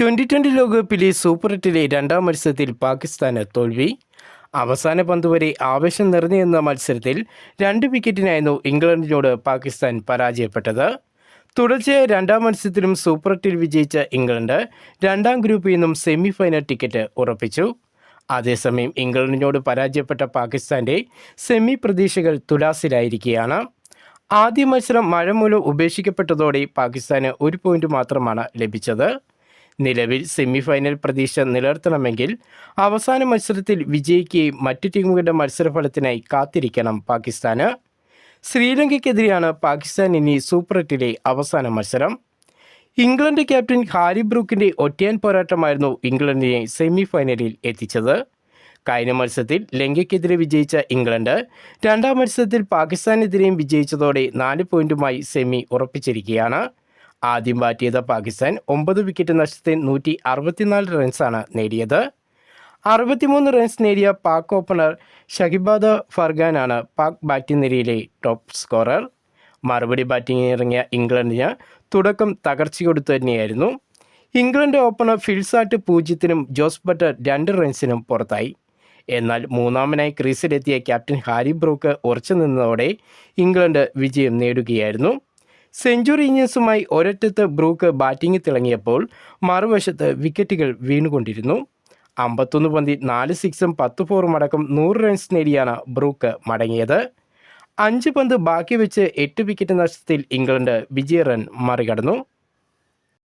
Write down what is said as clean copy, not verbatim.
2020 ലോകകപ്പിലെ സൂപ്പർ എട്ടിലെ രണ്ടാം മത്സരത്തിൽ പാകിസ്ഥാന് തോൽവി. അവസാന പന്ത് വരെ ആവേശം നിറഞ്ഞുനിന്ന മത്സരത്തിൽ 2 വിക്കറ്റിനായിരുന്നു ഇംഗ്ലണ്ടിനോട് പാകിസ്ഥാൻ പരാജയപ്പെട്ടത്. തുടർച്ചയായ രണ്ടാം മത്സരത്തിലും സൂപ്പർ എട്ടിൽ വിജയിച്ച ഇംഗ്ലണ്ട് രണ്ടാം ഗ്രൂപ്പിൽ നിന്നും സെമി ഫൈനൽ ടിക്കറ്റ് ഉറപ്പിച്ചു. അതേസമയം ഇംഗ്ലണ്ടിനോട് പരാജയപ്പെട്ട പാകിസ്ഥാന്റെ സെമി പ്രതീക്ഷകൾ തുലാസിലായിരിക്കുകയാണ്. ആദ്യ മത്സരം മഴ മൂലം ഉപേക്ഷിക്കപ്പെട്ടതോടെ പാകിസ്ഥാന് 1 പോയിന്റ് മാത്രമാണ് ലഭിച്ചത്. നിലവിൽ സെമി ഫൈനൽ പ്രതീക്ഷ നിലനിർത്തണമെങ്കിൽ അവസാന മത്സരത്തിൽ വിജയിക്കുകയും മറ്റു ടീമുകളുടെ മത്സരഫലത്തിനായി കാത്തിരിക്കണം പാകിസ്ഥാന്. ശ്രീലങ്കയ്ക്കെതിരെയാണ് പാകിസ്ഥാൻ ഇനി സൂപ്പർ എട്ടിലെ അവസാന മത്സരം. ഇംഗ്ലണ്ട് ക്യാപ്റ്റൻ ഹാരി ബ്രൂക്കിന്റെ ഒറ്റയാൻ പോരാട്ടമായിരുന്നു ഇംഗ്ലണ്ടിനെ സെമി ഫൈനലിൽ എത്തിച്ചത്. കഴിഞ്ഞ മത്സരത്തിൽ ലങ്കയ്ക്കെതിരെ വിജയിച്ച ഇംഗ്ലണ്ട് രണ്ടാം മത്സരത്തിൽ പാകിസ്ഥാനെതിരെയും വിജയിച്ചതോടെ 4 പോയിന്റുമായി സെമി ഉറപ്പിച്ചിരിക്കുകയാണ്. ആദ്യം ബാറ്റ് ചെയ്ത പാകിസ്ഥാൻ 9 വിക്കറ്റ് നഷ്ടത്തിൽ 164 റൺസാണ് നേടിയത്. 63 റൺസ് നേടിയ പാക് ഓപ്പണർ ഷഹിബാദ് ഫർഗാനാണ് പാക് ബാറ്റിംഗ് നിരയിലെ ടോപ്പ് സ്കോറർ. മറുപടി ബാറ്റിംഗിന് ഇറങ്ങിയ ഇംഗ്ലണ്ടിന് തുടക്കം തകർച്ചയൊടുത്തു തന്നെയായിരുന്നു. ഇംഗ്ലണ്ട് ഓപ്പണർ ഫിൽസാട്ട് 0-നും ജോസ് ബട്ടർ 2 റൺസിനും പുറത്തായി. എന്നാൽ മൂന്നാമനായി ക്രീസിലെത്തിയ ക്യാപ്റ്റൻ ഹാരി ബ്രൂക്ക് ഉറച്ചു നിന്നതോടെ ഇംഗ്ലണ്ട് വിജയം നേടുകയായിരുന്നു. സെഞ്ചുറി ഇന്നിംഗ്സുമായി ഒരറ്റത്ത് ബ്രൂക്ക് ബാറ്റിംഗ് തിളങ്ങിയപ്പോൾ മറുവശത്ത് വിക്കറ്റുകൾ വീണുകൊണ്ടിരുന്നു. 51 പന്തിൽ 4 സിക്സും 10 ഫോറും അടക്കം 100 റൺസ് നേടിയാണ് ബ്രൂക്ക് മടങ്ങിയത്. 5 പന്ത് ബാക്കി വെച്ച് 8 വിക്കറ്റ് നഷ്ടത്തിൽ ഇംഗ്ലണ്ട് വിജയ റൺ മറികടന്നു.